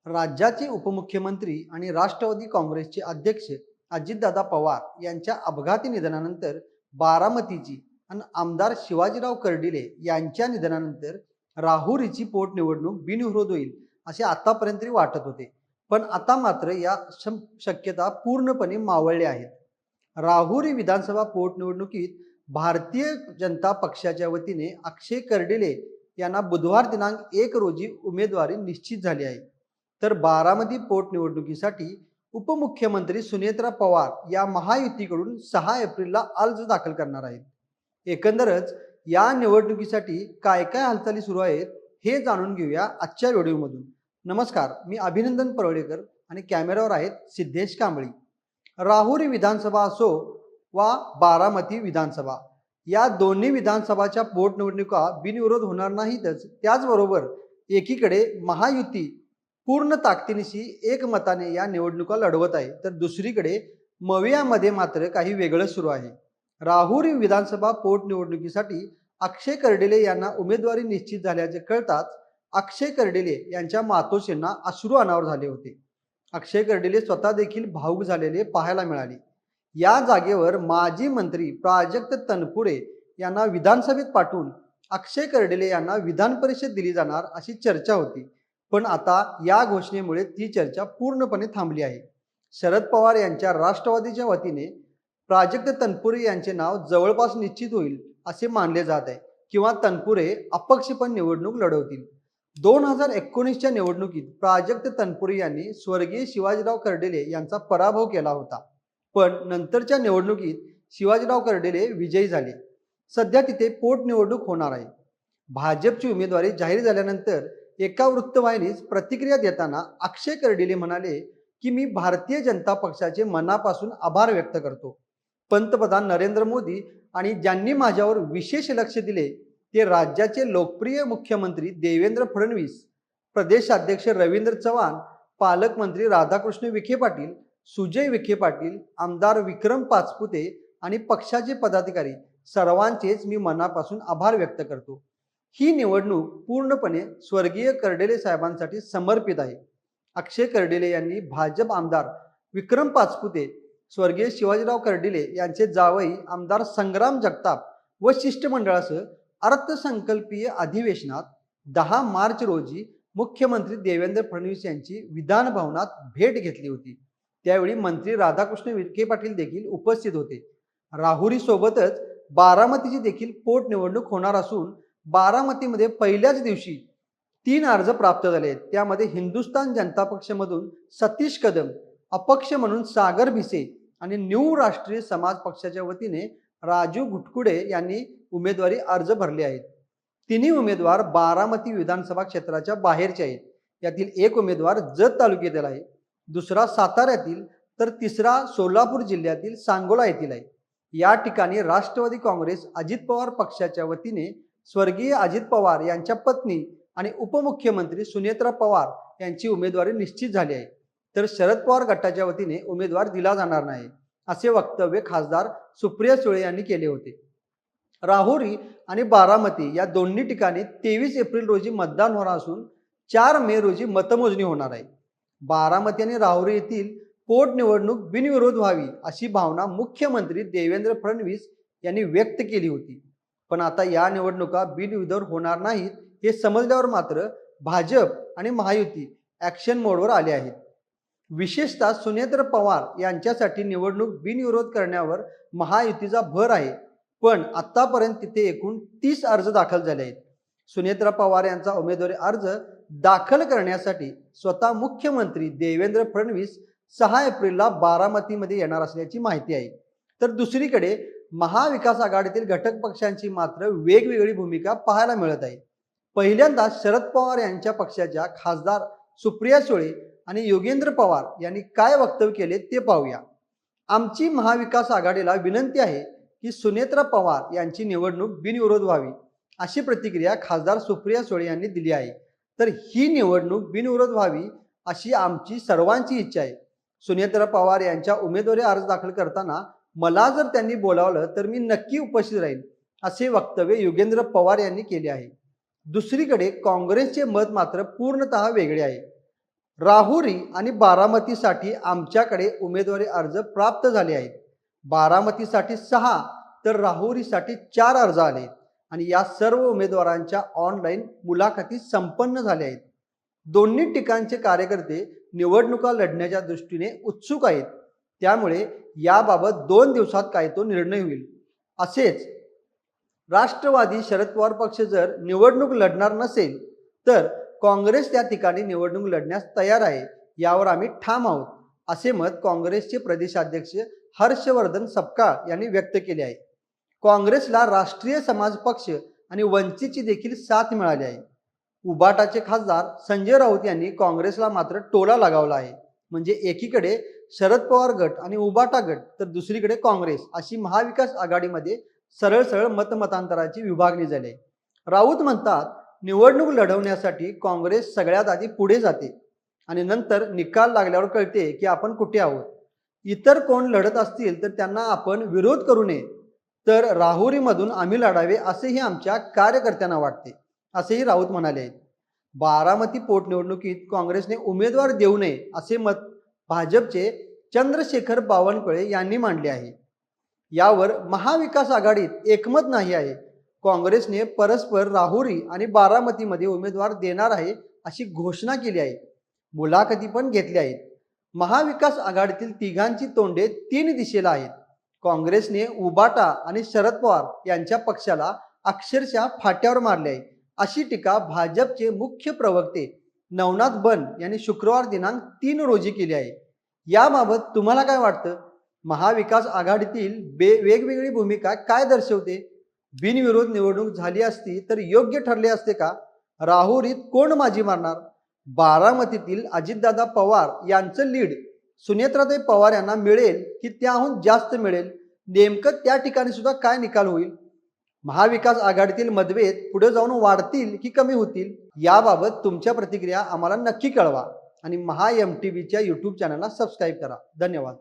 राज्याचे उपमुख्यमंत्री आणि राष्ट्रवादी काँग्रेसचे अध्यक्ष अजितदादा पवार यांच्या अपघाती निधनानंतर बारामतीची आणि आमदार शिवाजीराव कर्डिले यांच्या निधनानंतर राहुरीची पोटनिवडणूक बिनविरोध होईल असे आतापर्यंत तरी वाटत होते. पण आता मात्र या शक्यता पूर्णपणे मावळल्या आहेत. राहुरी विधानसभा पोटनिवडणुकीत भारतीय जनता पक्षाच्या वतीने अक्षय कर्डिले यांना बुधवार दिनांक 1 रोजी उमेदवारी निश्चित झाली आहे. तर बारामती पोटनिवडणुकीसाठी उपमुख्यमंत्री सुनेत्रा पवार या महायुतीकडून 6 एप्रिलला अर्ज दाखल करणार आहेत. एकंदरच या निवडणुकीसाठी काय काय हालचाली सुरू आहेत हे जाणून घेऊया आजच्या व्हिडिओमधून. नमस्कार, मी अभिनंदन परवडेकर आणि कॅमेऱ्यावर आहेत सिद्धेश कांबळी. राहुरी विधानसभा असो वा बारामती विधानसभा, या दोन्ही विधानसभाच्या पोटनिवडणुका बिनविरोध होणार नाहीतच, त्याचबरोबर एकीकडे महायुती पूर्ण ताकदीनिशी एकमताने या निवडणुका लढवत आहे, तर दुसरीकडे मवियामध्ये मात्र काही वेगळं सुरू आहे. राहुरी विधानसभा पोटनिवडणुकीसाठी अक्षय कर्डिले यांना उमेदवारी निश्चित झाल्याचे कळताच अक्षय कर्डिले यांच्या मातोश्रींना अश्रू अनावर झाले होते. अक्षय कर्डिले स्वतः देखील भावूक झालेले पाहायला मिळाले. या जागेवर माजी मंत्री प्राजक्त तनपुरे यांना विधानसभेत पाठवून अक्षय कर्डिले यांना विधान परिषद दिली जाणार अशी चर्चा होती. पण आता या घोषणेमुळे ती चर्चा पूर्णपणे थांबली आहे. शरद पवार यांच्या राष्ट्रवादीच्या वतीने प्राजक्त तनपुरे यांचे नाव जवळपास निश्चित होईल असे मानले जात आहे, किंवा तनपुरे अपक्षपण निवडणूक लढवतील. 2019च्या निवडणुकीत प्राजक्त तनपुरे यांनी स्वर्गीय शिवाजीराव कर्डिले यांचा पराभव केला होता. पण नंतरच्या निवडणुकीत शिवाजीराव कर्डिले विजयी झाले. सध्या तिथे पोटनिवडणूक होणार आहे. भाजपची उमेदवारी जाहीर झाल्यानंतर एका वृत्तवाहिनीस प्रतिक्रिया देताना अक्षय कर्डिले म्हणाले की मी भारतीय जनता पक्षाचे मनापासून आभार व्यक्त करतो. पंतप्रधान नरेंद्र मोदी आणि ज्यांनी माझ्यावर विशेष लक्ष दिले ते राज्याचे लोकप्रिय मुख्यमंत्री देवेंद्र फडणवीस, प्रदेशाध्यक्ष रवींद्र चव्हाण, पालकमंत्री राधाकृष्ण विखे पाटील, सुजय विखे पाटील, आमदार विक्रम पाचपुते आणि पक्षाचे पदाधिकारी सर्वांचेच मी मनापासून आभार व्यक्त करतो. ही निवडणूक पूर्णपणे स्वर्गीय कर्डिले साहेबांसाठी समर्पित आहे. अक्षय कर्डिले यांनी भाजप आमदार विक्रम पाचपुते, स्वर्गीय शिवाजीराव कर्डिले यांचे जावई आमदार संग्राम जगताप व शिष्टमंडळासह अर्थसंकल्पीय अधिवेशनात 10 मार्च रोजी मुख्यमंत्री देवेंद्र फडणवीस यांची विधान भवनात भेट घेतली होती. त्यावेळी मंत्री राधाकृष्ण विखे पाटील देखील उपस्थित होते. राहुरी सोबतच बारामतीची देखील पोटनिवडणूक होणार असून बारामतीमध्ये पहिल्याच दिवशी 3 अर्ज प्राप्त झाले आहेत. त्यामध्ये हिंदुस्थान जनता पक्षमधून सतीश कदम, अपक्ष म्हणून सागर भिसे आणि न्यू राष्ट्रीय समाज पक्षाच्या वतीने राजू घुटकुडे यांनी उमेदवारी अर्ज भरले आहेत. तिन्ही उमेदवार बारामती विधानसभा क्षेत्राच्या बाहेरचे आहेत. यातील एक उमेदवार जत तालुक्यातील आहे, दुसरा साताऱ्यातील, तर तिसरा सोलापूर जिल्ह्यातील सांगोला येथील आहे. या ठिकाणी राष्ट्रवादी काँग्रेस अजित पवार पक्षाच्या वतीने स्वर्गीय अजित पवार यांच्या पत्नी आणि उपमुख्यमंत्री सुनेत्रा पवार यांची उमेदवारी निश्चित झाली आहे. तर शरद पवार गटाच्या वतीने उमेदवार दिला जाणार नाही असे वक्तव्य खासदार सुप्रिया सुळे यांनी केले होते. राहुरी आणि बारामती या दोन्ही ठिकाणी 23 एप्रिल रोजी मतदान होणार असून 4 मे रोजी मतमोजणी होणार आहे. बारामती आणि राहुरी येथील पोटनिवडणूक बिनविरोध व्हावी अशी भावना मुख्यमंत्री देवेंद्र फडणवीस यांनी व्यक्त केली होती. पण आता या निवडणुका बिनविरोध होणार नाहीत हे समजल्यावर मात्र भाजप आणि महायुती ॲक्शन मोडवर आले आहेत. विशेषतः सुनेत्र पवार यांच्यासाठी निवडणूक बिनविरोध करण्यावर महायुतीचा भर आहे. पण आतापर्यंत तिथे एकूण 30 अर्ज दाखल झाले आहेत. सुनेत्रा पवार यांचा उमेदवारी अर्ज दाखल करण्यासाठी स्वतः मुख्यमंत्री देवेंद्र फडणवीस 6 एप्रिलला बारामतीमध्ये येणार असल्याची माहिती आहे. तर दुसरीकडे महाविकास आघाडीतील घटक पक्षांची मात्र वेगवेगळी भूमिका पाहायला मिळत आहे. पहिल्यांदा शरद पवार यांच्या पक्षाच्या खासदार सुप्रिया सुळे आणि योगेंद्र पवार यांनी काय वक्तव्य केले ते पाहूया. आमची महाविकास आघाडीला विनंती आहे की सुनेत्रा पवार यांची निवडणूक बिनविरोध व्हावी अशी प्रतिक्रिया खासदार सुप्रिया सुळे यांनी दिली आहे. तर ही निवडणूक बिनविरोध व्हावी अशी आमची सर्वांची इच्छा आहे. सुनेत्रा पवार यांच्या उमेदवारी अर्ज दाखल करताना मला जर त्यांनी बोलावलं तर मी नक्की उपस्थित राहील असे वक्तव्य योगेंद्र पवार यांनी केले आहे. दुसरीकडे काँग्रेसचे मत मात्र पूर्णतः वेगळे आहे. राहुरी आणि बारामतीसाठी आमच्याकडे उमेदवारी अर्ज प्राप्त झाले आहेत. बारामतीसाठी 6 तर राहुरीसाठी 4 अर्ज आले आणि या सर्व उमेदवारांच्या ऑनलाईन मुलाखती संपन्न झाल्या आहेत. दोन्ही ठिकाणचे कार्यकर्ते निवडणुका लढण्याच्या दृष्टीने उत्सुक आहेत. त्यामुळे याबाबत 2 दिवसात काय तो निर्णय होईल. असेच राष्ट्रवादी शरद पवार पक्ष जर निवडणूक लढणार नसेल तर काँग्रेस त्या ठिकाणी निवडणूक लढण्यास तयार आहे, यावर आम्ही ठाम आहोत, असे मत काँग्रेसचे प्रदेशाध्यक्ष हर्षवर्धन सपकाळ यांनी व्यक्त केले आहे. काँग्रेसला राष्ट्रीय समाज पक्ष आणि वंचितची देखील साथ मिळाली आहे. उबाटाचे खासदार संजय राऊत यांनी काँग्रेसला मात्र टोला लगावला आहे. म्हणजे एकीकडे शरद पवार गट आणि उबाटा गट तर दुसरीकडे काँग्रेस अशी महाविकास आघाडीमध्ये सरळ सरळ मतमतांतराची विभागणी झाली. राऊत म्हणतात, निवडणूक लढवण्यासाठी काँग्रेस सगळ्यात आधी पुढे जाते आणि नंतर निकाल लागल्यावर कळते की आपण कुठे आहोत. इतर कोण लढत असतील तर त्यांना आपण विरोध करू नये, तर राहुरीमधून आम्ही लढावे असेही आमच्या कार्यकर्त्यांना वाटते, असेही राऊत म्हणाले आहेत. बारामती पोटनिवडणुकीत काँग्रेसने उमेदवार देऊ नये असे मत भाजपचे चंद्रशेखर बावनकुळे यांनी मांडले आहे. यावर महाविकास आघाडीत एकमत नाही आहे. काँग्रेसने परस्पर राहुरी आणि बारामतीमध्ये उमेदवार देणार आहे अशी घोषणा केली आहे. मुलाखती पण घेतल्या आहेत. महाविकास आघाडीतील तिघांची तोंडे 3 दिशेला आहेत. काँग्रेसने उबाटा आणि शरद पवार यांच्या पक्षाला अक्षरशः फाट्यावर मारले आहे, अशी टीका भाजपचे मुख्य प्रवक्ते नवनाथ बन यांनी शुक्रवार दिनांक 3 रोजी केली आहे. याबाबत तुम्हाला काय वाटतं? महाविकास आघाडीतील वेगवेगळी भूमिका काय दर्शवते? बिनविरोध निवडणूक झाली असती तर योग्य ठरले असते का? राहुरीत कोण बाजी मारणार? बारामतीतील अजितदादा पवार यांचं लीड सुनेत्राताई पवार यांना मिळेल की त्याहून जास्त मिळेल? नेमकं त्या ठिकाणी सुद्धा काय निकाल होईल? महाविकास आघाडीतील मतभेद पुढे जाऊन वाढतील की कमी होतील? याबाबत तुमच्या प्रतिक्रिया आम्हाला नक्की कळवा आणि महा MTVच्या YouTube चॅनलला सबस्क्राईब करा. धन्यवाद.